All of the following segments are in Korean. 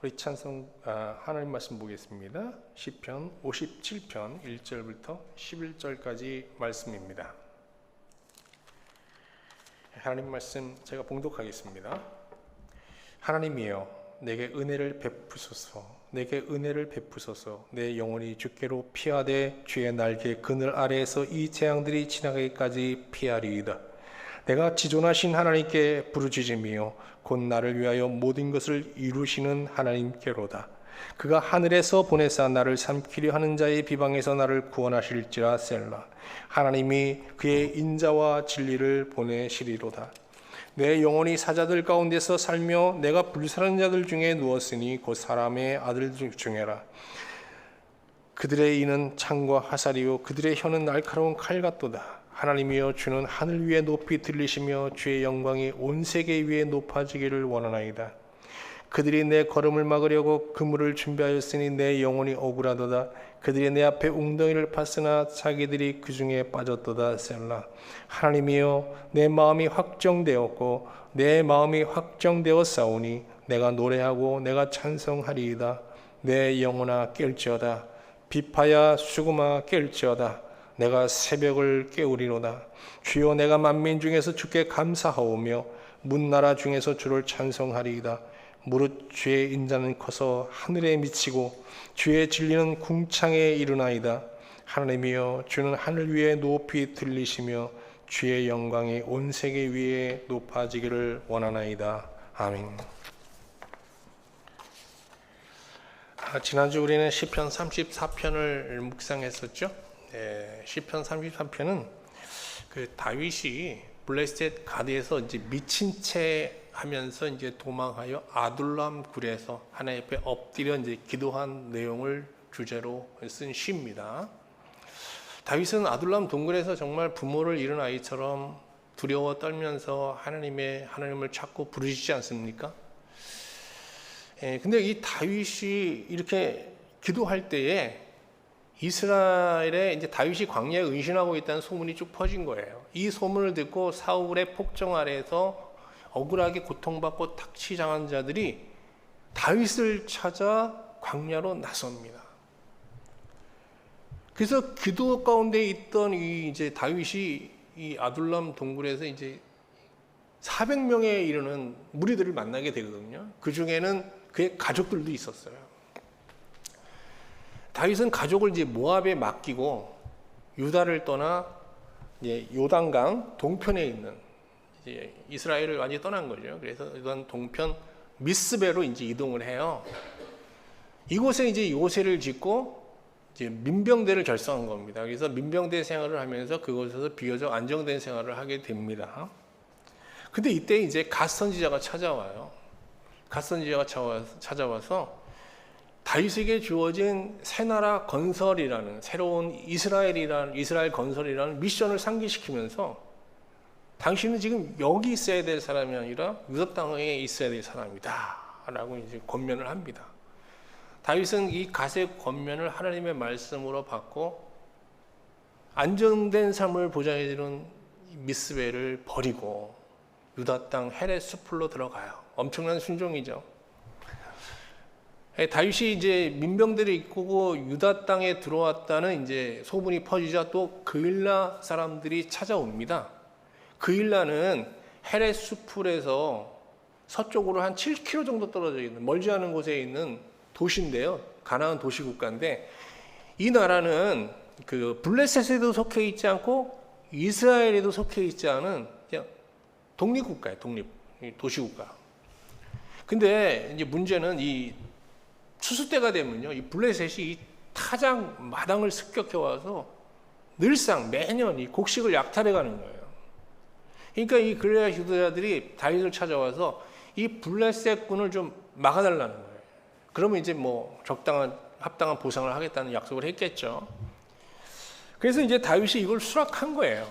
우리 하나님 말씀 보겠습니다. 시편 57편 1절부터 11절까지 말씀입니다. 하나님 말씀 제가 봉독하겠습니다. 하나님이여, 내게 은혜를 베푸소서. 내게 은혜를 베푸소서. 내 영혼이 주께로 피하되 주의 날개 그늘 아래에서 이 재앙들이 지나가기까지 피하리이다. 내가 지존하신 하나님께 부르짖으며 곧 나를 위하여 모든 것을 이루시는 하나님께로다. 그가 하늘에서 보내사 나를 삼키려 하는 자의 비방에서 나를 구원하실지라. 셀라. 하나님이 그의 인자와 진리를 보내시리로다. 내 영혼이 사자들 가운데서 살며 내가 불사른 자들 중에 누웠으니 곧 사람의 아들 중에라. 그들의 이는 창과 화살이요 그들의 혀는 날카로운 칼 같도다. 하나님이여, 주는 하늘 위에 높이 들리시며 주의 영광이 온 세계 위에 높아지기를 원하나이다. 그들이 내 걸음을 막으려고 그물을 준비하였으니 내 영혼이 억울하도다. 그들이 내 앞에 웅덩이를 팠으나 자기들이 그 중에 빠졌도다. 셀라. 하나님이여, 내 마음이 확정되었고 내 마음이 확정되었사오니 내가 노래하고 내가 찬송하리이다. 내 영혼아 깰지어다. 비파야 수금아 깰지어다. 내가 새벽을 깨우리로다. 주여, 내가 만민 중에서 주께 감사하오며 문나라 중에서 주를 찬송하리이다. 무릇 주의 인자는 커서 하늘에 미치고 주의 진리는 궁창에 이르나이다. 하나님이여, 주는 하늘 위에 높이 들리시며 주의 영광이 온 세계 위에 높아지기를 원하나이다. 아멘. 지난주 우리는 시편 34편을 묵상했었죠. 시편 33편은 그 다윗이 블레셋 가드에서 이제 미친 채 하면서 이제 도망하여 아둘람 굴에서 하나님 앞에 엎드려 이제 기도한 내용을 주제로 쓴 시입니다. 다윗은 아둘람 동굴에서 정말 부모를 잃은 아이처럼 두려워 떨면서 하나님을 찾고 부르짖지 않습니까? 근데 이 다윗이 이렇게 기도할 때에 이스라엘에 이제 다윗이 광야에 은신하고 있다는 소문이 쭉 퍼진 거예요. 이 소문을 듣고 사울의 폭정 아래에서 억울하게 고통받고 탁치당한 자들이 다윗을 찾아 광야로 나섭니다. 그래서 기도 가운데 있던 이제 다윗이 이 아둘람 동굴에서 이제 400명에 이르는 무리들을 만나게 되거든요. 그 중에는 그의 가족들도 있었어요. 다윗은 가족을 이제 모압에 맡기고 유다를 떠나 이제 요단강 동편에 있는 이제 이스라엘을 완전히 떠난 거죠. 그래서 이런 동편 미스베로 이제 이동을 해요. 이곳에 이제 요새를 짓고 이제 민병대를 결성한 겁니다. 그래서 민병대 생활을 하면서 그곳에서 비교적 안정된 생활을 하게 됩니다. 근데 이때 이제 갓 선지자가 찾아와요. 갓 선지자가 찾아와서 다윗에게 주어진 새 나라 건설이라는 새로운 이스라엘 건설이라는 미션을 상기시키면서 당신은 지금 여기 있어야 될 사람이 아니라 유다 땅에 있어야 될 사람이다 라고 이제 권면을 합니다. 다윗은 이 갓의 권면을 하나님의 말씀으로 받고 안정된 삶을 보장해 주는 미스베를 버리고 유다 땅 헤렛 수풀로 들어가요. 엄청난 순종이죠. 다윗이 이제 민병대를 이끌고 유다 땅에 들어왔다는 이제 소문이 퍼지자 또 그일라 사람들이 찾아옵니다. 그일라는 헤렛 수풀에서 서쪽으로 한 7km 정도 떨어져 있는 멀지 않은 곳에 있는 도시인데요. 가나안 도시 국가인데 이 나라는 그 블레셋에도 속해 있지 않고 이스라엘에도 속해 있지 않은 그냥 독립국가예요. 도시국가. 근데 이제 문제는 이 추수 때가 되면요, 이 블레셋이 이 타작 마당을 습격해 와서 늘상 매년 이 곡식을 약탈해 가는 거예요. 그러니까 이 그레야 유다자들이 다윗을 찾아와서 이 블레셋군을 좀 막아달라는 거예요. 그러면 이제 뭐 합당한 보상을 하겠다는 약속을 했겠죠. 그래서 이제 다윗이 이걸 수락한 거예요.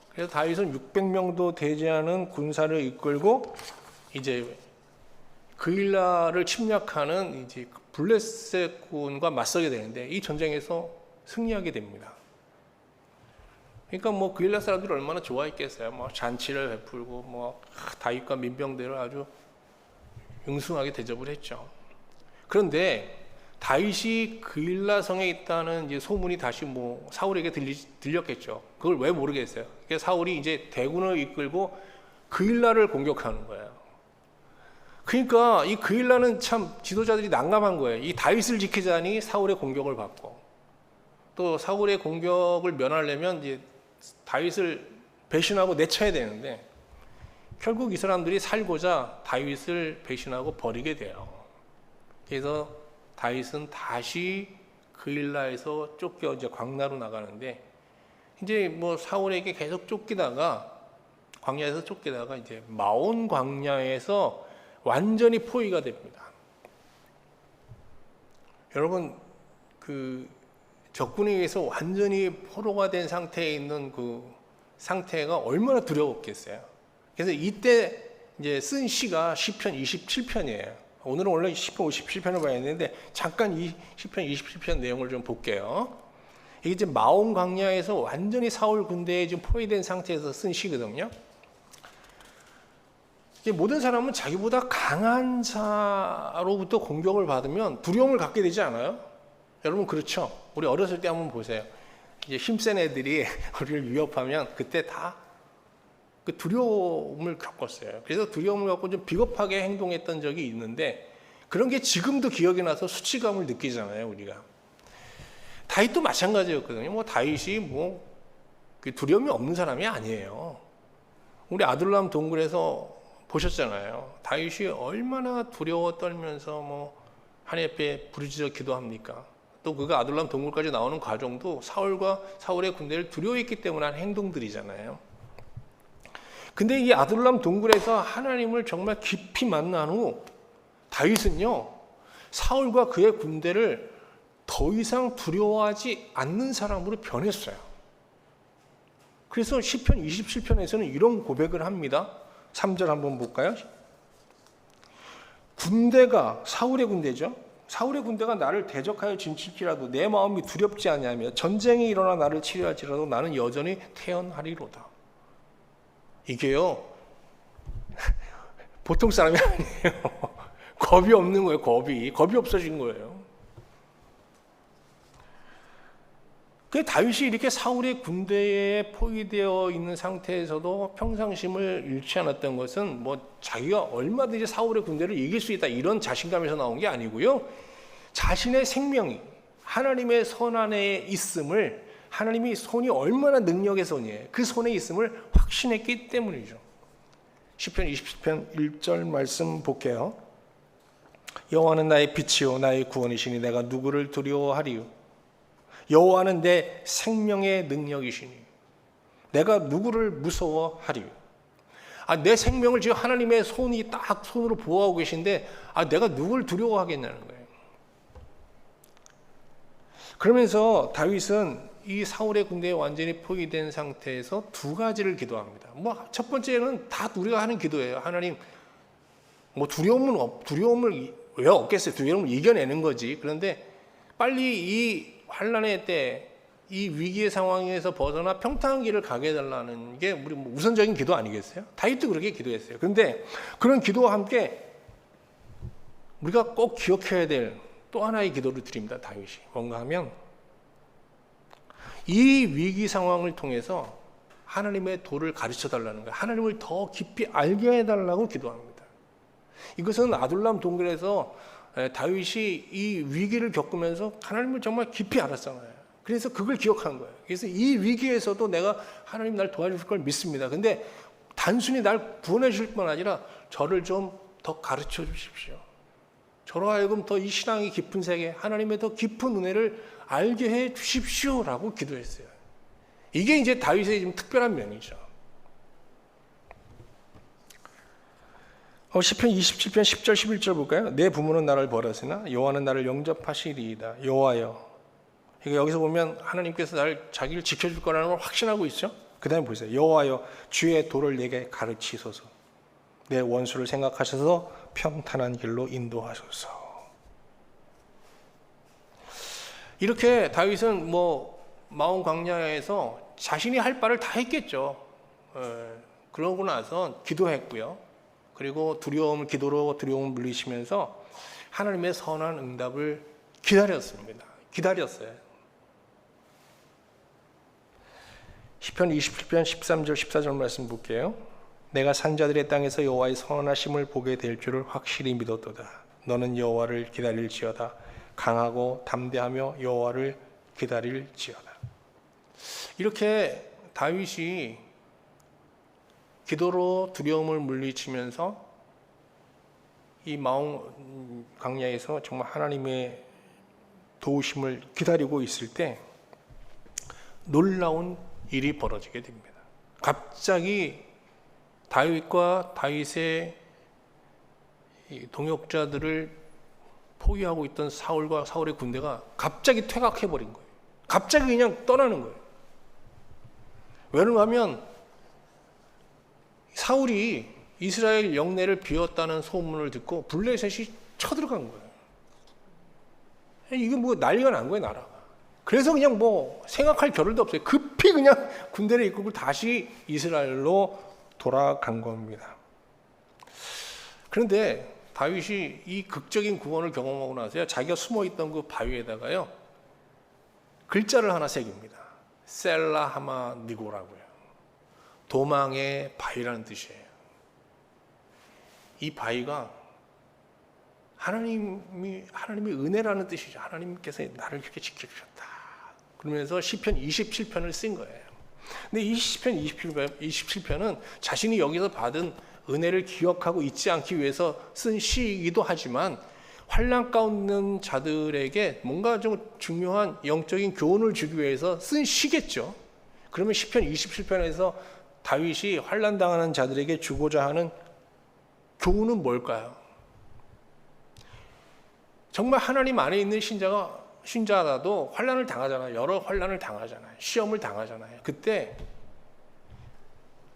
그래서 다윗은 600명도 되지 않은 군사를 이끌고 이제 그일라를 침략하는 이제 블레셋군과 맞서게 되는데 이 전쟁에서 승리하게 됩니다. 그러니까 뭐 그일라 사람들이 얼마나 좋아했겠어요. 뭐 잔치를 베풀고 뭐 다윗과 민병대를 아주 융숭하게 대접을 했죠. 그런데 다윗이 그일라성에 있다는 이제 소문이 다시 사울에게 들렸겠죠. 그걸 왜 모르겠어요. 그래서 사울이 이제 대군을 이끌고 그일라를 공격하는 거예요. 그러니까 이 그일라는 참 지도자들이 난감한 거예요. 이 다윗을 지키자니 사울의 공격을 받고, 또 사울의 공격을 면하려면 이제 다윗을 배신하고 내쳐야 되는데, 결국 이 사람들이 살고자 다윗을 배신하고 버리게 돼요. 그래서 다윗은 다시 그일라에서 쫓겨 이제 광야로 나가는데, 이제 사울에게 계속 쫓기다가, 광야에서 쫓기다가 이제 마온 광야에서 완전히 포위가 됩니다. 여러분, 그 적군에 의해서 완전히 포로가 된 상태에 있는 그 상태가 얼마나 두려웠겠어요. 그래서 이때 이제 쓴 시가 시편 27편이에요. 오늘은 원래 시편 57편을 봐야 되는데 잠깐 이 시편 27편 내용을 좀 볼게요. 이게 이제 마온 광야에서 완전히 사울 군대에 지금 포위된 상태에서 쓴 시거든요. 이제 모든 사람은 자기보다 강한 자로부터 공격을 받으면 두려움을 갖게 되지 않아요? 여러분 그렇죠? 우리 어렸을 때 한번 보세요. 이제 힘센 애들이 우리를 위협하면 그때 다 그 두려움을 겪었어요. 그래서 두려움을 갖고 좀 비겁하게 행동했던 적이 있는데, 그런 게 지금도 기억이 나서 수치감을 느끼잖아요, 우리가. 다윗도 마찬가지였거든요. 다윗이 그 두려움이 없는 사람이 아니에요. 우리 아둘람 동굴에서 보셨잖아요. 다윗이 얼마나 두려워 떨면서 하나님 앞에 부르짖어 기도합니까? 또 그가 아둘람 동굴까지 나오는 과정도 사울과 사울의 군대를 두려워했기 때문에 한 행동들이잖아요. 근데 이 아둘람 동굴에서 하나님을 정말 깊이 만난 후 다윗은요, 사울과 그의 군대를 더 이상 두려워하지 않는 사람으로 변했어요. 그래서 시편 27편에서는 이런 고백을 합니다. 3절 한번 볼까요? 군대가, 사울의 군대죠. 사울의 군대가 나를 대적하여 진칠지라도 내 마음이 두렵지 아니하며 전쟁이 일어나 나를 치료할지라도 나는 여전히 태연하리로다. 이게요, 보통 사람이 아니에요. 겁이 없는 거예요. 겁이 없어진 거예요. 그 다윗이 이렇게 사울의 군대에 포위되어 있는 상태에서도 평상심을 잃지 않았던 것은 자기가 얼마든지 사울의 군대를 이길 수 있다 이런 자신감에서 나온 게 아니고요, 자신의 생명이 하나님의 손 안에 있음을, 하나님이 손이 얼마나 능력의 손이에요, 그 손에 있음을 확신했기 때문이죠. 시편 27편 1절 말씀 볼게요. 여호와는 나의 빛이요 나의 구원이시니 내가 누구를 두려워하리요. 여호와는 내 생명의 능력이시니 내가 누구를 무서워하리요. 내 생명을 지금 하나님의 손이 딱 손으로 보호하고 계신데 내가 누굴 두려워하겠냐는 거예요. 그러면서 다윗은 이 사울의 군대에 완전히 포위된 상태에서 두 가지를 기도합니다. 첫 번째는 다 우리가 하는 기도예요. 하나님, 두려움을 왜 없겠어요? 두려움을 이겨내는 거지. 그런데 빨리 이 환난의 때, 이 위기의 상황에서 벗어나 평탄한 길을 가게 해달라는 게 우리 우선적인 기도 아니겠어요? 다윗도 그렇게 기도했어요. 그런데 그런 기도와 함께 우리가 꼭 기억해야 될 또 하나의 기도를 드립니다. 다윗이 뭔가 하면 이 위기 상황을 통해서 하나님의 도를 가르쳐 달라는 거예요. 하나님을 더 깊이 알게 해달라고 기도합니다. 이것은 아둘람 동굴에서 다윗이 이 위기를 겪으면서 하나님을 정말 깊이 알았잖아요. 그래서 그걸 기억한 거예요. 그래서 이 위기에서도 내가 하나님 날 도와줄 걸 믿습니다. 근데 단순히 날 구원해 주실 뿐 아니라 저를 좀 더 가르쳐 주십시오. 저로 하여금 더 이 신앙의 깊은 세계, 하나님의 더 깊은 은혜를 알게 해 주십시오라고 기도했어요. 이게 이제 다윗의 좀 특별한 면이죠. 시편 27편 10절 11절 볼까요? 내 부모는 나를 벌하시나 여호와는 나를 영접하시리이다. 여호와여. 여기서 보면 하나님께서 자기를 지켜줄 거라는 걸 확신하고 있죠. 그 다음에 보세요. 여호와여 주의 도를 내게 가르치소서. 내 원수를 생각하셔서 평탄한 길로 인도하소서. 이렇게 다윗은 마온 광야에서 자신이 할 바를 다 했겠죠. 그러고 나서 기도했고요. 그리고 기도로 두려움을 물리치면서 하나님의 선한 응답을 기다렸습니다. 기다렸어요. 시편 27편 13절 14절 말씀 볼게요. 내가 산자들의 땅에서 여호와의 선하심을 보게 될 줄을 확실히 믿었도다. 너는 여호와를 기다릴지어다. 강하고 담대하며 여호와를 기다릴지어다. 이렇게 다윗이 기도로 두려움을 물리치면서 이 마온 광야에서 정말 하나님의 도우심을 기다리고 있을 때 놀라운 일이 벌어지게 됩니다. 갑자기 다윗과 다윗의 동역자들을 포위하고 있던 사울과 사울의 군대가 갑자기 퇴각해버린 거예요. 갑자기 그냥 떠나는 거예요. 왜냐하면 사울이 이스라엘 영내를 비웠다는 소문을 듣고 블레셋이 쳐들어간 거예요. 이게 뭐 난리가 난 거예요, 나라가. 그래서 그냥 뭐 생각할 겨를도 없어요. 급히 그냥 군대를 이끌고 다시 이스라엘로 돌아간 겁니다. 그런데 다윗이 이 극적인 구원을 경험하고 나서야 자기가 숨어있던 그 바위에다가요 글자를 하나 새깁니다. 셀라하마 니고라고요. 도망의 바위라는 뜻이에요. 이 바위가 하나님의 은혜라는 뜻이죠. 하나님께서 나를 이렇게 지켜주셨다. 그러면서 시편 27편을 쓴 거예요. 근데 이 시편 27편은 자신이 여기서 받은 은혜를 기억하고 잊지 않기 위해서 쓴 시이기도 하지만 환난 가운데 있는 자들에게 뭔가 좀 중요한 영적인 교훈을 주기 위해서 쓴 시겠죠. 그러면 시편 27편에서 다윗이 환난 당하는 자들에게 주고자 하는 교훈은 뭘까요? 정말 하나님 안에 있는 신자라도 환난을 당하잖아요. 여러 환난을 당하잖아요. 시험을 당하잖아요. 그때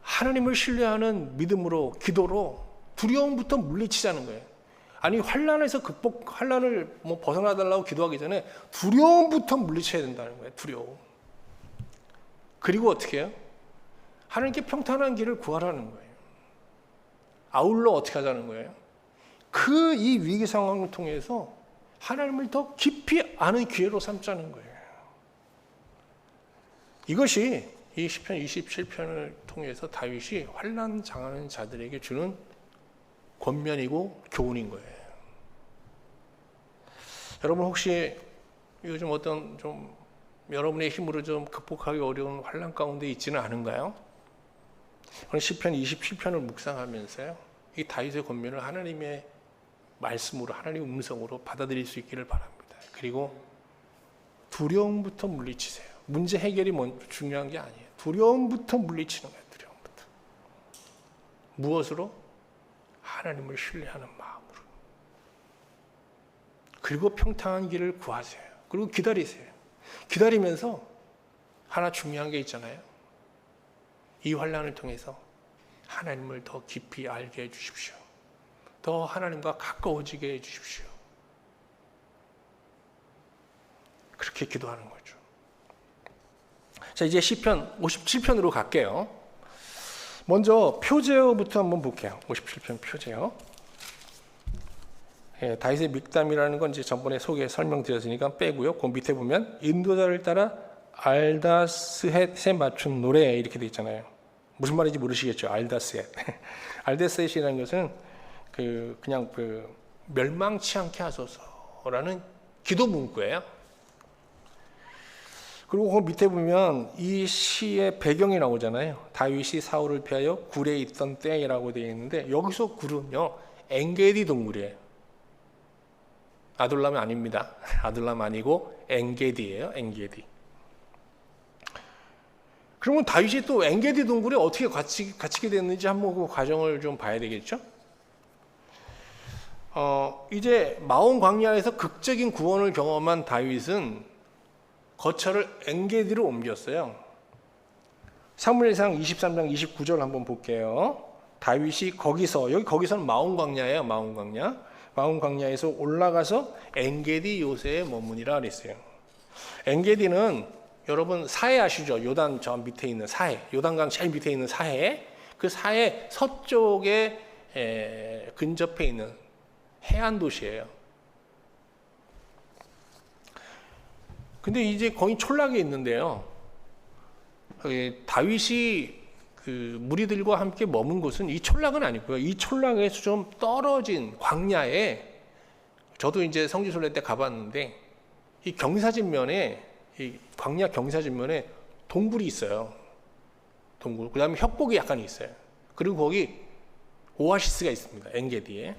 하나님을 신뢰하는 믿음으로, 기도로 두려움부터 물리치자는 거예요. 아니 환난에서 환난을 벗어나달라고 기도하기 전에 두려움부터 물리쳐야 된다는 거예요. 두려움. 그리고 어떻게 해요? 하나님께 평탄한 길을 구하라는 거예요. 아울러 어떻게 하자는 거예요? 이 위기 상황을 통해서 하나님을 더 깊이 아는 기회로 삼자는 거예요. 이것이 이 시편 27편을 통해서 다윗이 환난 당하는 자들에게 주는 권면이고 교훈인 거예요. 여러분 혹시 요즘 어떤 좀 여러분의 힘으로 좀 극복하기 어려운 환난 가운데 있지는 않은가요? 그럼 시편 27편을 묵상하면서요, 이 다윗의 권면을 하나님의 말씀으로, 하나님의 음성으로 받아들일 수 있기를 바랍니다. 그리고 두려움부터 물리치세요. 문제 해결이 중요한 게 아니에요. 두려움부터 물리치는 거예요. 두려움부터. 무엇으로? 하나님을 신뢰하는 마음으로. 그리고 평탄한 길을 구하세요. 그리고 기다리세요. 기다리면서 하나 중요한 게 있잖아요. 이 환난을 통해서 하나님을 더 깊이 알게 해주십시오. 더 하나님과 가까워지게 해주십시오. 그렇게 기도하는 거죠. 자, 이제 시편 57편으로 갈게요. 먼저 표제어부터 한번 볼게요. 57편 표제어. 다윗의 믹담이라는 건 이제 전번에 설명드렸으니까 빼고요. 그 밑에 보면 인도자를 따라 알다스헷에 맞춘 노래 이렇게 돼 있잖아요. 무슨 말인지 모르시겠죠? 알다스헷. 알다스헷이라는 것은 그냥 멸망치 않게 하소서라는 기도 문구예요. 그리고 그 밑에 보면 이 시의 배경이 나오잖아요. 다윗이 사울을 피하여 굴에 있던 때라고 되어 있는데 여기서 굴은요 엔게디 동굴이에요. 아둘람 아닙니다. 아둘람 아니고 엔게디예요. 엔게디. 그러면 다윗이 또 엔게디 동굴에 어떻게 갇히게 됐는지 한번 그 과정을 좀 봐야 되겠죠. 이제 마온 광야에서 극적인 구원을 경험한 다윗은 거처를 엔게디로 옮겼어요. 사무엘상 23장 29절 한번 볼게요. 다윗이 거기서는 마온 광야예요. 마온 광야. 마온 광야에서 올라가서 엔게디 요새에 머무니라 그랬어요. 엔게디는 여러분 사해 아시죠? 요단 저 밑에 있는 사해, 요단강 제일 밑에 있는 사해, 그 사해 서쪽에 근접해 있는 해안 도시예요. 근데 이제 거의 촌락에 있는데요. 다윗이 그 무리들과 함께 머문 곳은 이 촌락은 아니고요. 이 촌락에서 좀 떨어진 광야에, 저도 이제 성지순례 때 가봤는데 이 경사진면에, 이 광야 경사진면에 동굴이 있어요. 동굴. 그다음에 협곡이 약간 있어요. 그리고 거기 오아시스가 있습니다. 엔게디에.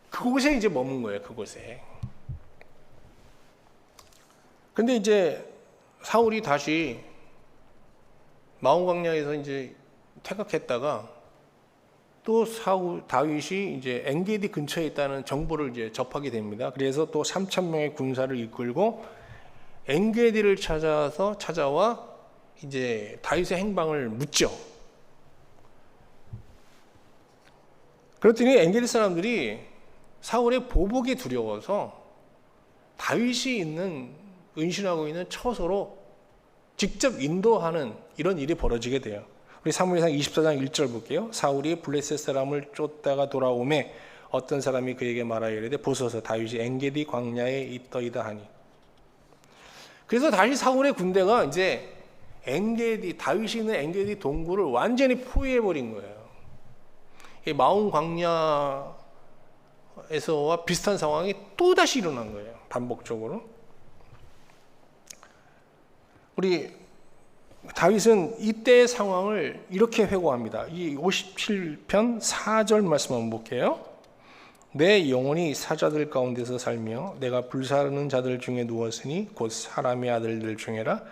그곳에 이제 머문 거예요. 그곳에. 근데 이제 사울이 다시 마온 광야에서 이제 퇴각했다가 또 다윗이 이제 엔게디 근처에 있다는 정보를 이제 접하게 됩니다. 그래서 또 3,000명의 군사를 이끌고 엔게디를 찾아와 이제 다윗의 행방을 묻죠. 그랬더니 엔게디 사람들이 사울의 보복이 두려워서 다윗이 은신하고 있는 처소로 직접 인도하는 이런 일이 벌어지게 돼요. 우리 사무엘상 24장 1절 볼게요. 사울이 블레셋 사람을 쫓다가 돌아오매 어떤 사람이 그에게 말하여 이르되 보소서 다윗이 엔게디 광야에 있더이다 하니. 그래서 다시 사울의 군대가 이제 다윗이 있는 엔게디 동굴을 완전히 포위해 버린 거예요. 이 마온 광야에서와 비슷한 상황이 또 다시 일어난 거예요. 반복적으로. 우리 다윗은 이때의 상황을 이렇게 회고합니다. 이 57편 4절 말씀 한번 볼게요. 내 영혼이 사자들 가운데서 살며 내가 불사르는 자들 중에 누웠으니 곧 사람의 아들들 중에라.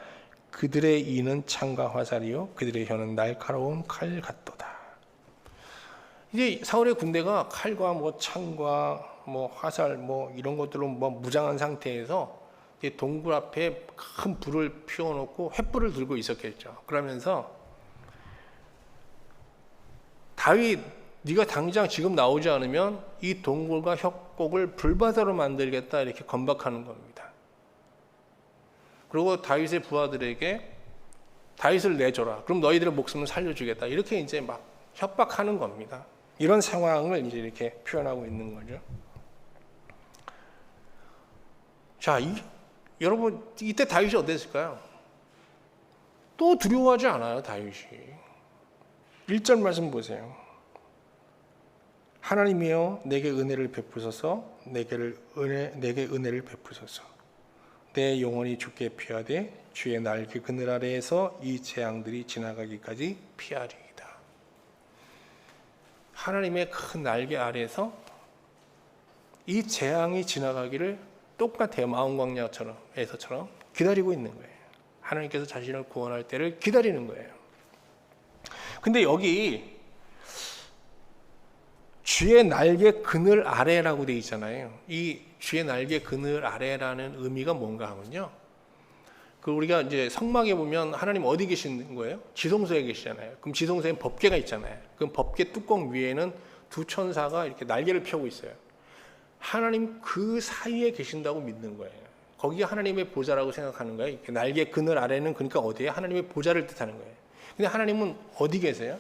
그들의 이는 창과 화살이요 그들의 혀는 날카로운 칼 같도다. 이제 사울의 군대가 칼과 창과 화살 이런 것들로 무장한 상태에서 동굴 앞에 큰 불을 피워놓고 횃불을 들고 있었겠죠. 그러면서 다윗, 네가 당장 지금 나오지 않으면 이 동굴과 협곡을 불바다로 만들겠다 이렇게 건박하는 겁니다. 그리고 다윗의 부하들에게 다윗을 내줘라. 그럼 너희들의 목숨을 살려주겠다. 이렇게 이제 막 협박하는 겁니다. 이런 상황을 이제 이렇게 표현하고 있는 거죠. 자, 여러분 이때 다윗이 어땠을까요? 또 두려워하지 않아요. 다윗이 1절 말씀 보세요. 하나님이여 내게 은혜를 베푸소서. 내게 은혜를 베푸소서. 내 영혼이 주께 피하되 주의 날개 그늘 아래에서 이 재앙들이 지나가기까지 피하리이다. 하나님의 큰 날개 아래에서 이 재앙이 지나가기를 똑같아요. 마온 광야에서처럼 기다리고 있는 거예요. 하나님께서 자신을 구원할 때를 기다리는 거예요. 근데 여기 주의 날개 그늘 아래라고 되어 있잖아요. 이 주의 날개 그늘 아래라는 의미가 뭔가 하면요. 우리가 이제 성막에 보면 하나님 어디 계시는 거예요? 지성소에 계시잖아요. 그럼 지성소에 법궤가 있잖아요. 그럼 법궤 뚜껑 위에는 두 천사가 이렇게 날개를 펴고 있어요. 하나님 그 사이에 계신다고 믿는 거예요. 거기가 하나님의 보좌라고 생각하는 거예요. 이렇게 날개 그늘 아래는 그러니까 어디에? 하나님의 보좌를 뜻하는 거예요. 근데 하나님은 어디 계세요?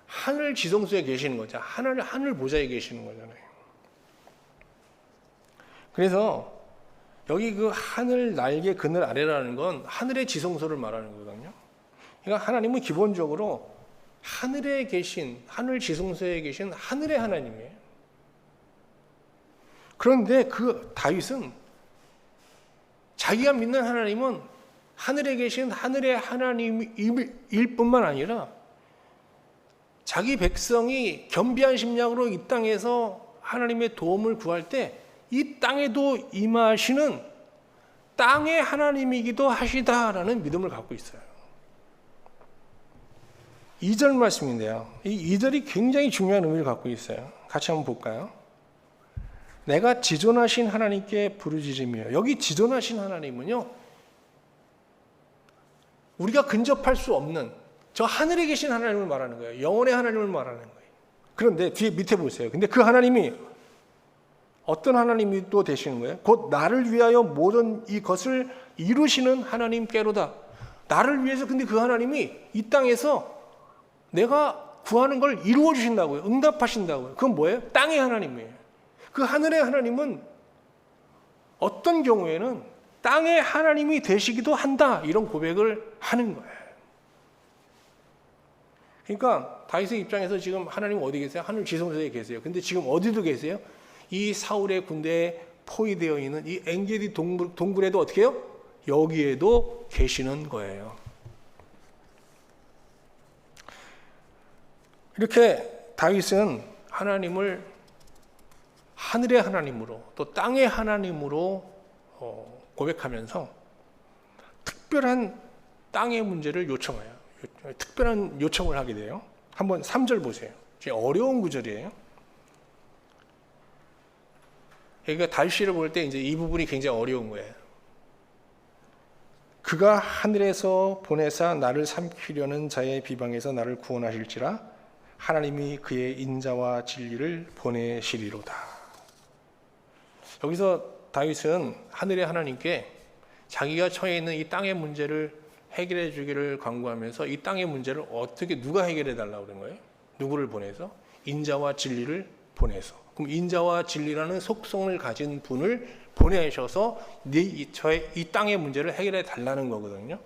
하늘 지성소에 계시는 거죠. 하늘 보좌에 계시는 거잖아요. 그래서 여기 그 하늘 날개 그늘 아래라는 건 하늘의 지성소를 말하는 거거든요. 그러니까 하나님은 기본적으로 하늘에 계신, 하늘 지성소에 계신 하늘의 하나님이에요. 그런데 그 다윗은 자기가 믿는 하나님은 하늘에 계신 하늘의 하나님일 뿐만 아니라 자기 백성이 겸비한 심령으로 이 땅에서 하나님의 도움을 구할 때 이 땅에도 임하시는 땅의 하나님이기도 하시다라는 믿음을 갖고 있어요. 2절 말씀인데요. 이 2절이 굉장히 중요한 의미를 갖고 있어요. 같이 한번 볼까요? 내가 지존하신 하나님께 부르짖으며. 여기 지존하신 하나님은요, 우리가 근접할 수 없는 저 하늘에 계신 하나님을 말하는 거예요. 영원의 하나님을 말하는 거예요. 그런데 뒤에 밑에 보세요. 근데 그 하나님이 어떤 하나님이 또 되시는 거예요? 곧 나를 위하여 모든 이것을 이루시는 하나님께로다. 나를 위해서 근데 그 하나님이 이 땅에서 내가 구하는 걸 이루어 주신다고요. 응답하신다고요. 그건 뭐예요? 땅의 하나님이에요. 그 하늘의 하나님은 어떤 경우에는 땅의 하나님이 되시기도 한다, 이런 고백을 하는 거예요. 그러니까 다윗의 입장에서 지금 하나님 어디 계세요? 하늘 지성소에 계세요. 근데 지금 어디도 계세요? 이 사울의 군대에 포위되어 있는 이 엔게디 동굴에도 어떻게 해요? 여기에도 계시는 거예요. 이렇게 다윗은 하나님을 하늘의 하나님으로 또 땅의 하나님으로 고백하면서 특별한 땅의 문제를 요청해요. 특별한 요청을 하게 돼요. 한번 3절 보세요. 어려운 구절이에요. 그러니까 다윗을 볼 때 이제 이 부분이 굉장히 어려운 거예요. 그가 하늘에서 보내사 나를 삼키려는 자의 비방에서 나를 구원하실지라 하나님이 그의 인자와 진리를 보내시리로다. 여기서 다윗은 하늘의 하나님께 자기가 처해 있는 이 땅의 문제를 해결해 주기를 간구하면서 이 땅의 문제를 어떻게 누가 해결해 달라고 그런 거예요? 누구를 보내서? 인자와 진리를 보내서. 그럼 인자와 진리라는 속성을 가진 분을 보내셔서 저의 이 땅의 문제를 해결해 달라는 거거든요.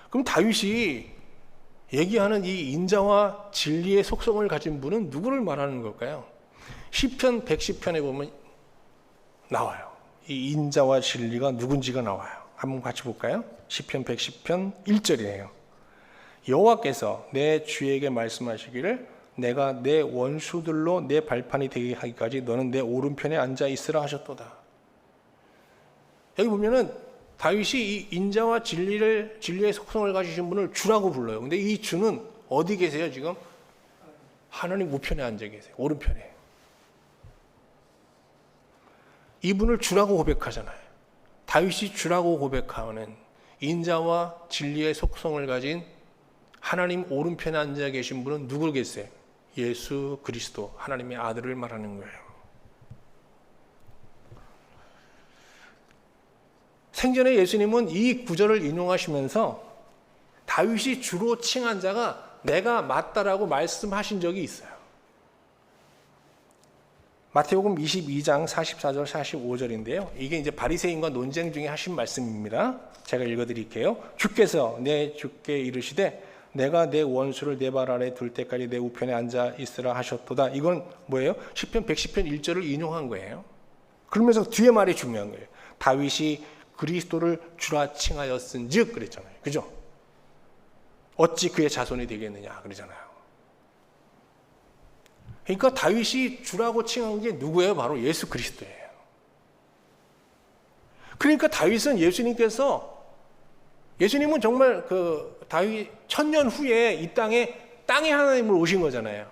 그럼 다윗이 얘기하는 이 인자와 진리의 속성을 가진 분은 누구를 말하는 걸까요? 시편 110편에 보면 나와요. 이 인자와 진리가 누군지가 나와요. 한번 같이 볼까요? 시편 110편 1절이에요. 여호와께서 내 주에게 말씀하시기를 내가 내 원수들로 내 발판이 되게 하기까지 너는 내 오른편에 앉아 있으라 하셨도다. 여기 보면은 다윗이 이 인자와 진리의 속성을 가지신 분을 주라고 불러요. 근데 이 주는 어디 계세요 지금? 하나님 우편에 앉아 계세요. 오른편에. 이분을 주라고 고백하잖아요. 다윗이 주라고 고백하는 인자와 진리의 속성을 가진 하나님 오른편에 앉아 계신 분은 누구 계세요? 예수 그리스도 하나님의 아들을 말하는 거예요. 생전에 예수님은 이 구절을 인용하시면서 다윗이 주로 칭한 자가 내가 맞다라고 말씀하신 적이 있어요. 마태복음 22장 44절 45절인데요. 이게 이제 바리새인과 논쟁 중에 하신 말씀입니다. 제가 읽어드릴게요. 주께서 내 주께 이르시되 내가 내 원수를 내 발 아래 둘 때까지 내 우편에 앉아 있으라 하셨도다. 이건 뭐예요? 시편 110편 1절을 인용한 거예요. 그러면서 뒤에 말이 중요한 거예요. 다윗이 그리스도를 주라 칭하였은즉 그랬잖아요. 그죠? 어찌 그의 자손이 되겠느냐 그러잖아요. 그러니까 다윗이 주라고 칭한 게 누구예요? 바로 예수 그리스도예요. 그러니까 다윗은 예수님은 정말 그 다윗 1000년 후에 이 땅의 하나님으로 오신 거잖아요.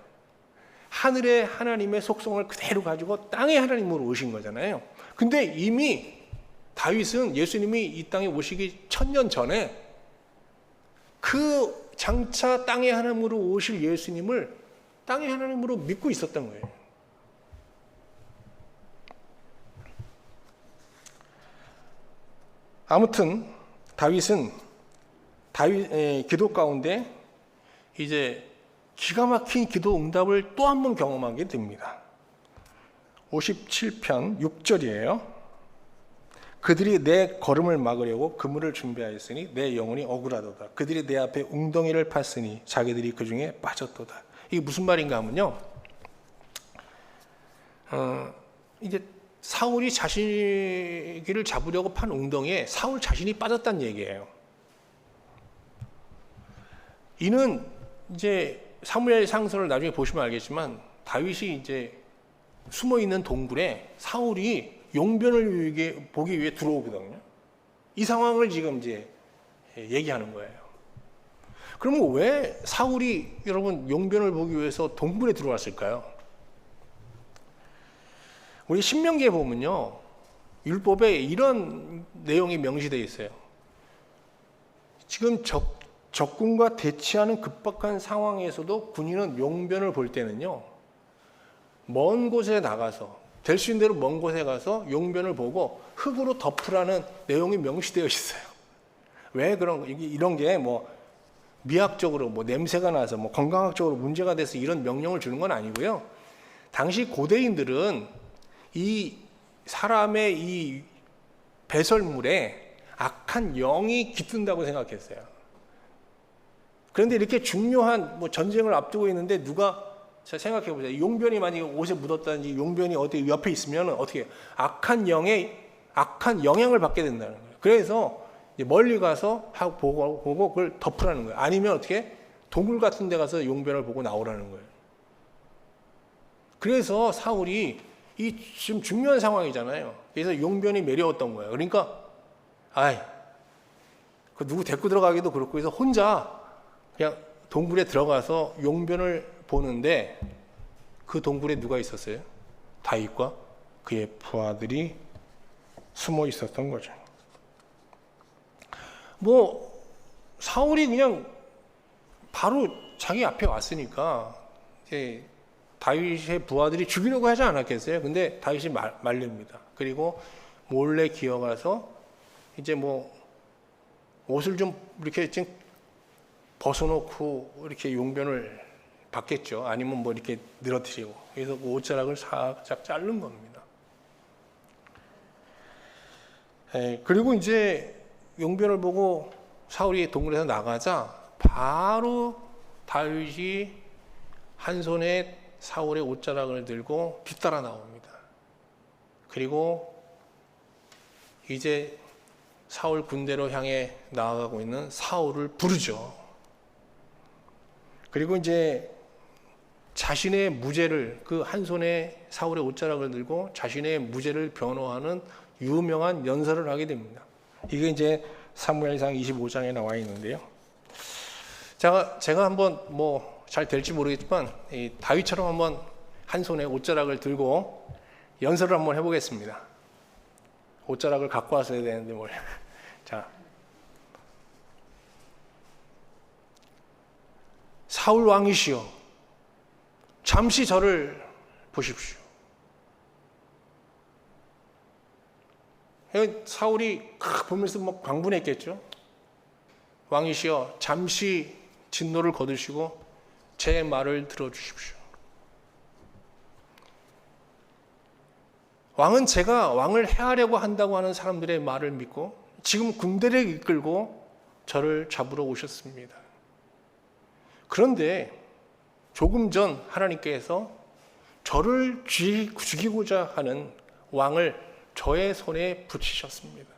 하늘의 하나님의 속성을 그대로 가지고 땅의 하나님으로 오신 거잖아요. 근데 이미 다윗은 예수님이 이 땅에 오시기 1000년 전에 그 장차 땅의 하나님으로 오실 예수님을 땅의 하나님으로 믿고 있었던 거예요. 아무튼 다윗의 기도 가운데 이제 기가 막힌 기도 응답을 또 한 번 경험하게 됩니다. 57편 6절이에요. 그들이 내 걸음을 막으려고 그물을 준비하였으니 내 영혼이 억울하도다. 그들이 내 앞에 웅덩이를 팠으니 자기들이 그 중에 빠졌도다. 이게 무슨 말인가 하면요. 이제 사울이 자신을 잡으려고 판 웅덩이에 사울 자신이 빠졌다는 얘기예요. 이는 이제 사무엘 상서를 나중에 보시면 알겠지만 다윗이 이제 숨어 있는 동굴에 사울이 용변을 보기 위해 들어오거든요. 이 상황을 지금 이제 얘기하는 거예요. 그러면 왜 사울이 여러분 용변을 보기 위해서 동굴에 들어왔을까요? 우리 신명기에 보면요, 율법에 이런 내용이 명시되어 있어요. 지금 적군과 대치하는 급박한 상황에서도 군인은 용변을 볼 때는요, 먼 곳에 나가서 될 수 있는 대로 먼 곳에 가서 용변을 보고 흙으로 덮으라는 내용이 명시되어 있어요. 왜 이런 게 뭐 미학적으로 뭐 냄새가 나서 뭐 건강학적으로 문제가 돼서 이런 명령을 주는 건 아니고요. 당시 고대인들은 이 사람의 이 배설물에 악한 영이 깃든다고 생각했어요. 그런데 이렇게 중요한 전쟁을 앞두고 있는데 누가, 자 생각해 보세요. 용변이 만약에 옷에 묻었다든지 용변이 어디 옆에 있으면 어떻게 해요? 악한 영향을 받게 된다는 거예요. 그래서 멀리 가서 보고 그걸 덮으라는 거예요. 아니면 어떻게 동굴 같은 데 가서 용변을 보고 나오라는 거예요. 그래서 사울이 이 지금 중요한 상황이잖아요. 그래서 용변이 매려웠던 거예요. 그러니까 그 누구 데리고 들어가기도 그렇고 해서 혼자 그냥 동굴에 들어가서 용변을 보는데 그 동굴에 누가 있었어요? 다윗과 그의 부하들이 숨어 있었던 거죠. 사울이 그냥 바로 자기 앞에 왔으니까 이제 다윗의 부하들이 죽이려고 하지 않았겠어요? 근데 다윗이 말립니다. 그리고 몰래 기어가서 이제 옷을 좀 이렇게 좀 벗어놓고 이렇게 용변을 받겠죠. 아니면 이렇게 늘어뜨리고. 그래서 그 옷자락을 살짝 자른 겁니다. 그리고 이제 용변을 보고 사울이 동굴에서 나가자 바로 다윗이 한 손에 사울의 옷자락을 들고 뒤따라 나옵니다. 그리고 이제 사울 군대로 향해 나아가고 있는 사울을 부르죠. 그리고 이제 자신의 무죄를, 그 한 손에 사울의 옷자락을 들고 자신의 무죄를 변호하는 유명한 연설을 하게 됩니다. 이게 이제 사무엘상 25장에 나와 있는데요. 제가 한번 잘 될지 모르겠지만 이 다윗처럼 한번 한 손에 옷자락을 들고 연설을 한번 해보겠습니다. 옷자락을 갖고 왔어야 되는데 뭘. 자, 사울 왕이시여, 잠시 저를 보십시오. 사울이 보면서 광분했겠죠. 왕이시여, 잠시 진노를 거두시고 제 말을 들어주십시오. 왕은 제가 왕을 해하려고 한다고 하는 사람들의 말을 믿고 지금 군대를 이끌고 저를 잡으러 오셨습니다. 그런데 조금 전 하나님께서 저를 죽이고자 하는 왕을 저의 손에 붙이셨습니다.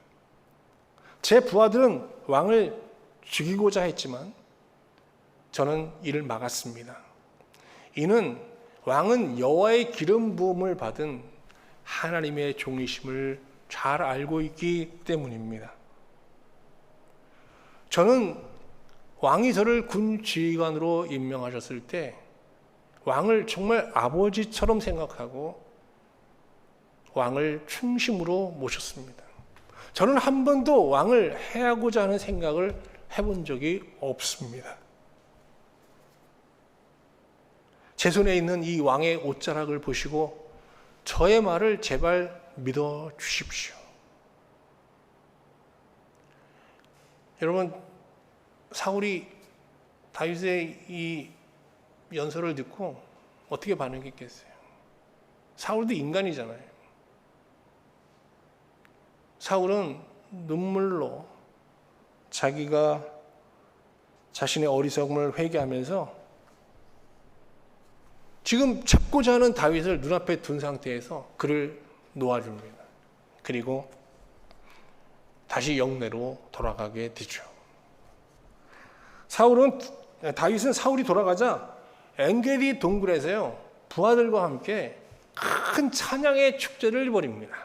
제 부하들은 왕을 죽이고자 했지만 저는 이를 막았습니다. 이는 왕은 여호와의 기름 부음을 받은 하나님의 종이심을 잘 알고 있기 때문입니다. 저는 왕이 저를 군 지휘관으로 임명하셨을 때 왕을 정말 아버지처럼 생각하고 왕을 충심으로 모셨습니다. 저는 한 번도 왕을 해하고자 하는 생각을 해본 적이 없습니다. 제 손에 있는 이 왕의 옷자락을 보시고 저의 말을 제발 믿어 주십시오. 여러분, 사울이 다윗의 이 연설을 듣고 어떻게 반응했겠어요? 사울도 인간이잖아요. 사울은 눈물로 자기가 자신의 어리석음을 회개하면서 지금 잡고자 하는 다윗을 눈앞에 둔 상태에서 그를 놓아줍니다. 그리고 다시 영내로 돌아가게 되죠. 다윗은 사울이 돌아가자 엔게디 동굴에서요 부하들과 함께 큰 찬양의 축제를 벌입니다.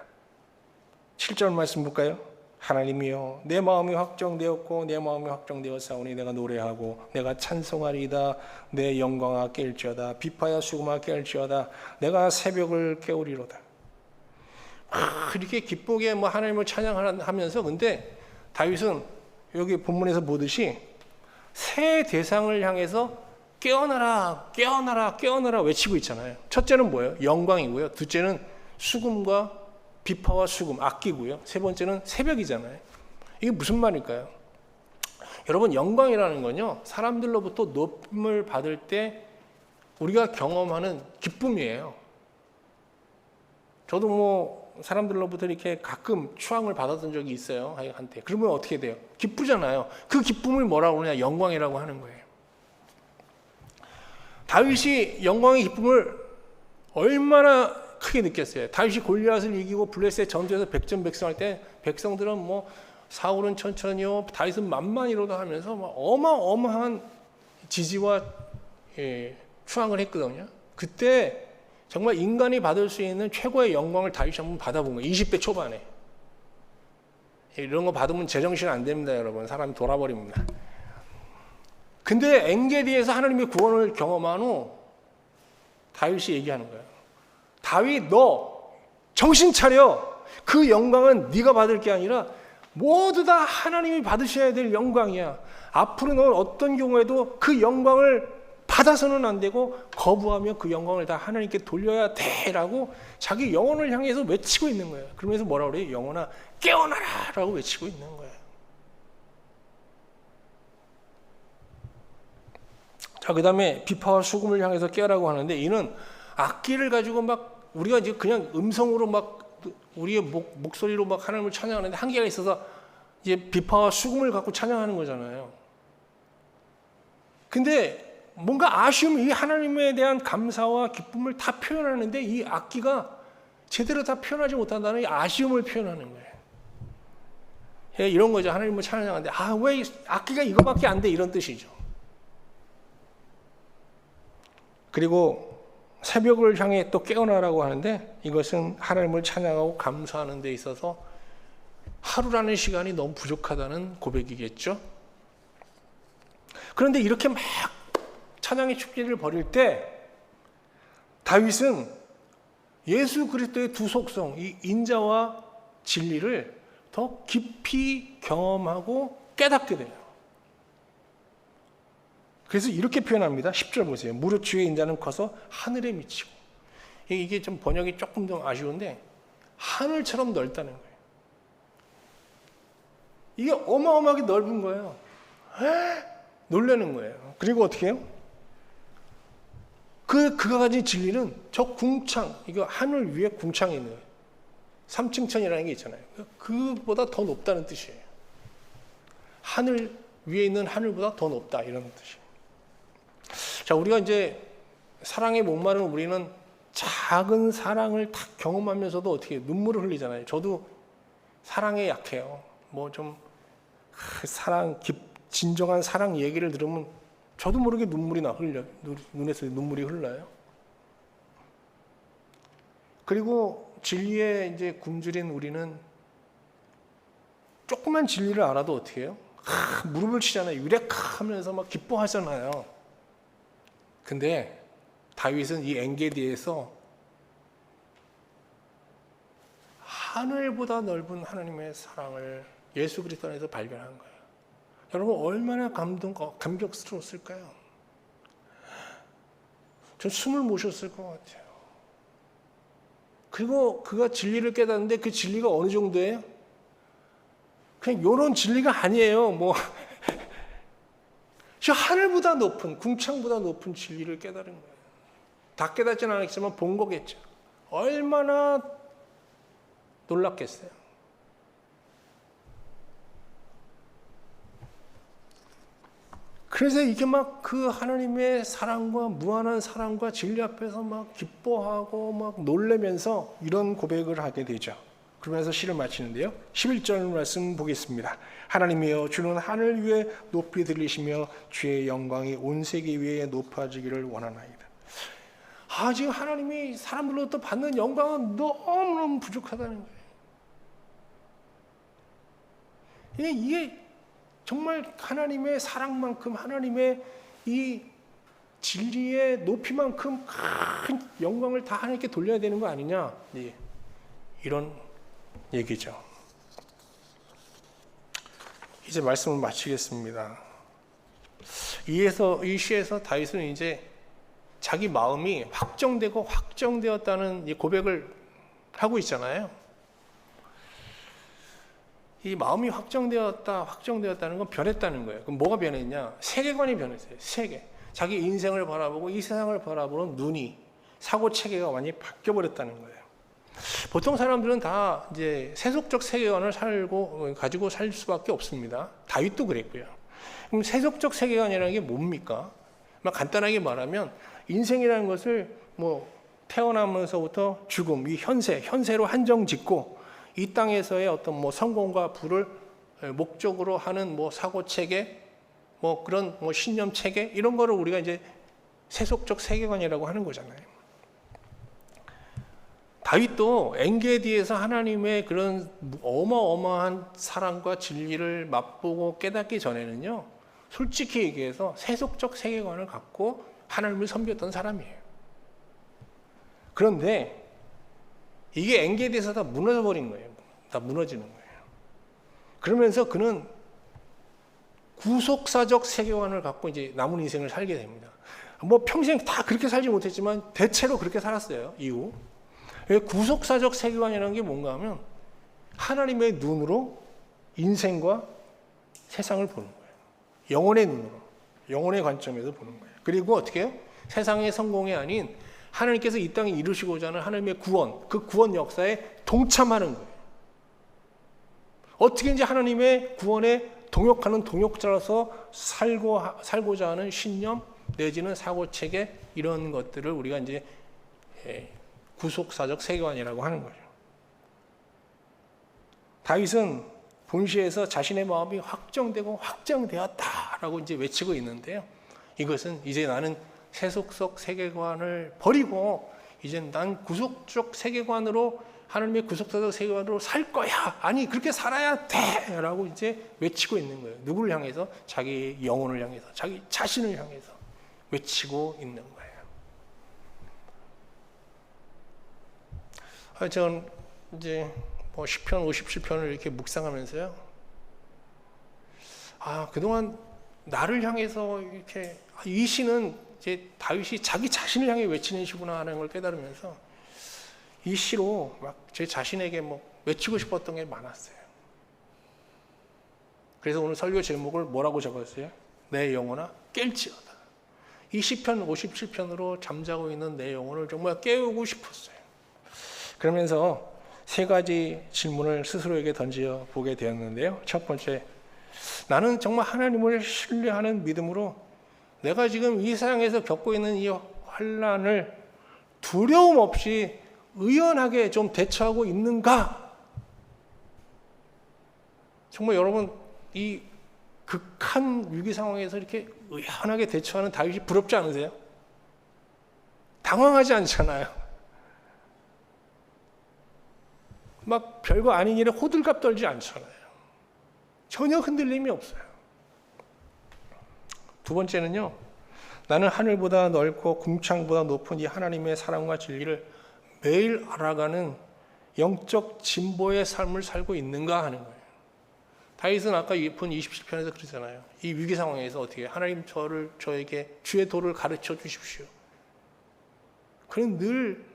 7절 말씀 볼까요? 하나님이여, 내 마음이 확정되었고 내 마음이 확정되었사오니 내가 노래하고 내가 찬송하리이다. 내 영광아 깰지어다. 비파야 수금아 깰지어다. 내가 새벽을 깨우리로다. 이렇게 기쁘게 하나님을 찬양하면서, 근데 다윗은 여기 본문에서 보듯이 새 대상을 향해서 깨어나라 깨어나라 깨어나라 외치고 있잖아요. 첫째는 뭐예요? 영광이고요. 둘째는 수금과 비파와 수금, 악기고요. 세 번째는 새벽이잖아요. 이게 무슨 말일까요? 여러분, 영광이라는 건요, 사람들로부터 높임을 받을 때 우리가 경험하는 기쁨이에요. 저도 사람들로부터 이렇게 가끔 추앙을 받았던 적이 있어요. 한때. 그러면 어떻게 돼요? 기쁘잖아요. 그 기쁨을 뭐라고 그러냐? 영광이라고 하는 거예요. 다윗이 영광의 기쁨을 얼마나 크게 느꼈어요. 다윗이 골리앗을 이기고 블레셋 전투에서 백전백승할 때 백성들은 뭐 사울은 천천히요, 다윗은 만만이로도 하면서 막 어마어마한 지지와 추앙을 했거든요. 그때 정말 인간이 받을 수 있는 최고의 영광을 다윗이 한번 받아본 거예요. 20대 초반에. 이런 거 받으면 제정신 안 됩니다, 여러분. 사람이 돌아버립니다. 근데 엔게디에서 하나님의 구원을 경험한 후 다윗이 얘기하는 거예요. 다윗, 너 정신 차려. 그 영광은 네가 받을 게 아니라 모두 다 하나님이 받으셔야 될 영광이야. 앞으로 넌 어떤 경우에도 그 영광을 받아서는 안 되고 거부하며 그 영광을 다 하나님께 돌려야 돼라고 자기 영혼을 향해서 외치고 있는 거예요. 그러면서 뭐라고 그래요? 영혼아 깨어나라 라고 외치고 있는 거예요. 자, 그 다음에 비파와 수금을 향해서 깨라고 하는데, 이는 악기를 가지고 막 우리가 이제 그냥 음성으로 막 우리의 목소리로 막 하나님을 찬양하는데 한계가 있어서 이제 비파와 수금을 갖고 찬양하는 거잖아요. 근데 뭔가 아쉬움, 이 하나님에 대한 감사와 기쁨을 다 표현하는데 이 악기가 제대로 다 표현하지 못한다는 이 아쉬움을 표현하는 거예요. 이런 거죠. 하나님을 찬양하는데 왜 악기가 이거밖에 안 돼, 이런 뜻이죠. 그리고 새벽을 향해 또 깨어나라고 하는데, 이것은 하나님을 찬양하고 감사하는 데 있어서 하루라는 시간이 너무 부족하다는 고백이겠죠. 그런데 이렇게 막 찬양의 축제를 벌일 때 다윗은 예수 그리스도의 두 속성, 이 인자와 진리를 더 깊이 경험하고 깨닫게 돼요. 그래서 이렇게 표현합니다. 10절 보세요. 무릇 주의 인자는 커서 하늘에 미치고. 이게 좀 번역이 조금 좀 아쉬운데 하늘처럼 넓다는 거예요. 이게 어마어마하게 넓은 거예요. 놀라는 거예요. 그리고 어떻게 해요? 그가 가진 진리는 저 궁창, 이거 하늘 위에 궁창이 있는 거예요. 삼층천이라는 게 있잖아요. 그보다 더 높다는 뜻이에요. 하늘 위에 있는 하늘보다 더 높다, 이런 뜻이에요. 자, 우리가 이제 사랑에 목마른 우리는 작은 사랑을 딱 경험하면서도 어떻게 눈물을 흘리잖아요. 저도 사랑에 약해요. 뭐 좀 사랑, 진정한 사랑 얘기를 들으면 저도 모르게 눈물이 눈에서 눈물이 흘러요. 그리고 진리에 이제 굶주린 우리는 조그만 진리를 알아도 어떻게 해요? 무릎을 치잖아요. 유레카하면서 막 기뻐하잖아요. 근데 다윗은 이 엔게디에서 하늘보다 넓은 하나님의 사랑을 예수 그리스도 안에서 발견한 거예요. 여러분 얼마나 감격스러웠을까요? 전 숨을 못 쉬었을 것 같아요. 그리고 그가 진리를 깨닫는데 그 진리가 어느 정도예요? 그냥 이런 진리가 아니에요. 저 하늘보다 높은, 궁창보다 높은 진리를 깨달은 거예요. 다 깨닫지는 않았지만 본 거겠죠. 얼마나 놀랍겠어요. 그래서 이게 막 그 하나님의 사랑과 무한한 사랑과 진리 앞에서 막 기뻐하고 막 놀래면서 이런 고백을 하게 되죠. 그러면서 시를 마치는데요. 11절 말씀 보겠습니다. 하나님이여 주는 하늘 위에 높이 들리시며 주의 영광이 온 세계 위에 높아지기를 원하나이다. 지금 하나님이 사람들로부터 받는 영광은 너무너무 부족하다는 거예요. 이게 정말 하나님의 사랑만큼, 하나님의 이 진리의 높이만큼 큰 영광을 다 하나님께 돌려야 되는 거 아니냐, 이런 얘기죠. 이제 말씀을 마치겠습니다. 이 시에서 다윗은 이제 자기 마음이 확정되었다는 이 고백을 하고 있잖아요. 이 마음이 확정되었다는 건 변했다는 거예요. 그럼 뭐가 변했냐? 세계관이 변했어요. 자기 인생을 바라보고 이 세상을 바라보는 눈이, 사고 체계가 완전히 바뀌어버렸다는 거예요. 보통 사람들은 다 이제 세속적 세계관을 가지고 살 수밖에 없습니다. 다윗도 그랬고요. 그럼 세속적 세계관이라는 게 뭡니까? 간단하게 말하면 인생이라는 것을 뭐 태어나면서부터 죽음, 이 현세로 한정짓고 이 땅에서의 어떤 뭐 성공과 부를 목적으로 하는 뭐 사고 체계, 뭐 그런 뭐 신념 체계 이런 거를 우리가 이제 세속적 세계관이라고 하는 거잖아요. 다윗도 엔게디에서 하나님의 그런 어마어마한 사랑과 진리를 맛보고 깨닫기 전에는요, 솔직히 얘기해서 세속적 세계관을 갖고 하나님을 섬겼던 사람이에요. 그런데 이게 엔게디에서 다 무너져 버린 거예요. 다 무너지는 거예요. 그러면서 그는 구속사적 세계관을 갖고 이제 남은 인생을 살게 됩니다. 뭐 평생 다 그렇게 살지 못했지만 대체로 그렇게 살았어요. 이후. 구속사적 세계관이라는 게 뭔가 하면 하나님의 눈으로 인생과 세상을 보는 거예요. 영혼의 눈으로, 영혼의 관점에서 보는 거예요. 그리고 어떻게 해요? 세상의 성공이 아닌 하나님께서 이 땅에 이루시고자 하는 하나님의 구원, 그 구원 역사에 동참하는 거예요. 어떻게 이제 하나님의 구원에 동역하는 동역자로서 살고자 하는 신념 내지는 사고체계 이런 것들을 우리가 이제 구속사적 세계관이라고 하는 거죠. 다윗은 본시에서 자신의 마음이 확정되고 확정되었다라고 이제 외치고 있는데요. 이것은 이제 나는 세속적 세계관을 버리고 이제 난 구속적 세계관으로 하나님의 구속사적 세계관으로 살 거야. 아니 그렇게 살아야 돼! 라고 이제 외치고 있는 거예요. 누구를 향해서? 자기 영혼을 향해서, 자기 자신을 향해서 외치고 있는 거예요. 저는 이제 뭐 시편 57편을 이렇게 묵상하면서요. 그동안 나를 향해서 이렇게 이 시는 이제 다윗이 자기 자신을 향해 외치는 시구나 하는 걸 깨달으면서 이 시로 막 제 자신에게 뭐 외치고 싶었던 게 많았어요. 그래서 오늘 설교 제목을 뭐라고 적었어요? 내 영혼아 깰지어다. 이 시편 57편으로 잠자고 있는 내 영혼을 정말 깨우고 싶었어요. 그러면서 세 가지 질문을 스스로에게 던져 보게 되었는데요. 첫 번째, 나는 정말 하나님을 신뢰하는 믿음으로 내가 지금 이 세상에서 겪고 있는 이 환난을 두려움 없이 의연하게 좀 대처하고 있는가? 정말 여러분 이 극한 위기 상황에서 이렇게 의연하게 대처하는 다윗이 부럽지 않으세요? 당황하지 않잖아요. 막 별거 아닌 일에 호들갑 떨지 않잖아요. 전혀 흔들림이 없어요. 두 번째는요, 나는 하늘보다 넓고 궁창보다 높은 이 하나님의 사랑과 진리를 매일 알아가는 영적 진보의 삶을 살고 있는가 하는 거예요. 다윗은 아까 본 27편에서 그러잖아요. 이 위기 상황에서 어떻게 하나님 저에게 주의 도를 가르쳐 주십시오. 그는 늘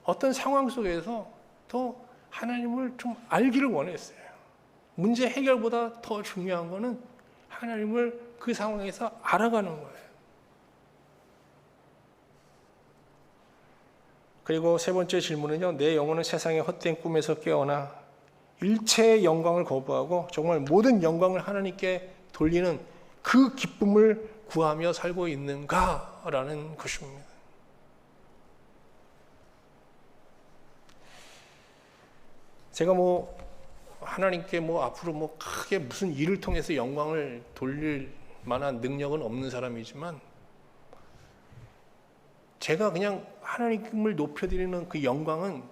어떤 상황 속에서 더 하나님을 좀 알기를 원했어요. 문제 해결보다 더 중요한 거는 하나님을 그 상황에서 알아가는 거예요. 그리고 세 번째 질문은요, 내 영혼은 세상의 헛된 꿈에서 깨어나 일체의 영광을 거부하고 정말 모든 영광을 하나님께 돌리는 그 기쁨을 구하며 살고 있는가라는 것입니다. 제가 하나님께 앞으로 크게 무슨 일을 통해서 영광을 돌릴 만한 능력은 없는 사람이지만 제가 그냥 하나님을 높여드리는 그 영광은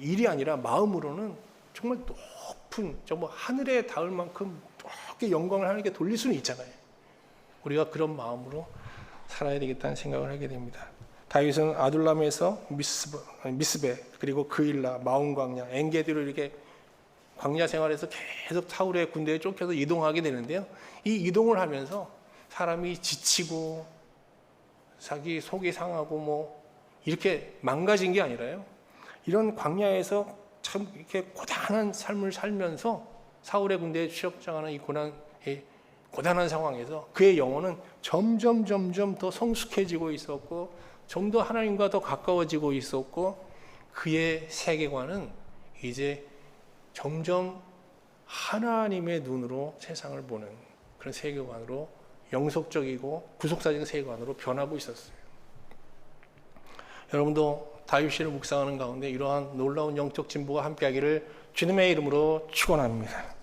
일이 아니라 마음으로는 정말 높은 하늘에 닿을 만큼 높게 영광을 하나님께 돌릴 수는 있잖아요. 우리가 그런 마음으로 살아야 되겠다는 생각을 하게 됩니다. 다윗은 아둘람에서 미스베 그리고 그일라, 마온 광야, 엔게디로 이렇게 광야 생활에서 계속 사울의 군대에 쫓겨서 이동하게 되는데요. 이 이동을 하면서 사람이 지치고 자기 속이 상하고 이렇게 망가진 게 아니라요. 이런 광야에서 참 이렇게 고단한 삶을 살면서 사울의 군대에 취업장하는 이 고단한 상황에서 그의 영혼은 점점 더 성숙해지고 있었고 좀 더 하나님과 더 가까워지고 있었고 그의 세계관은 이제 점점 하나님의 눈으로 세상을 보는 그런 세계관으로, 영속적이고 구속사적인 세계관으로 변하고 있었어요. 여러분도 다윗시를 묵상하는 가운데 이러한 놀라운 영적 진보가 함께하기를 주님의 이름으로 축원합니다.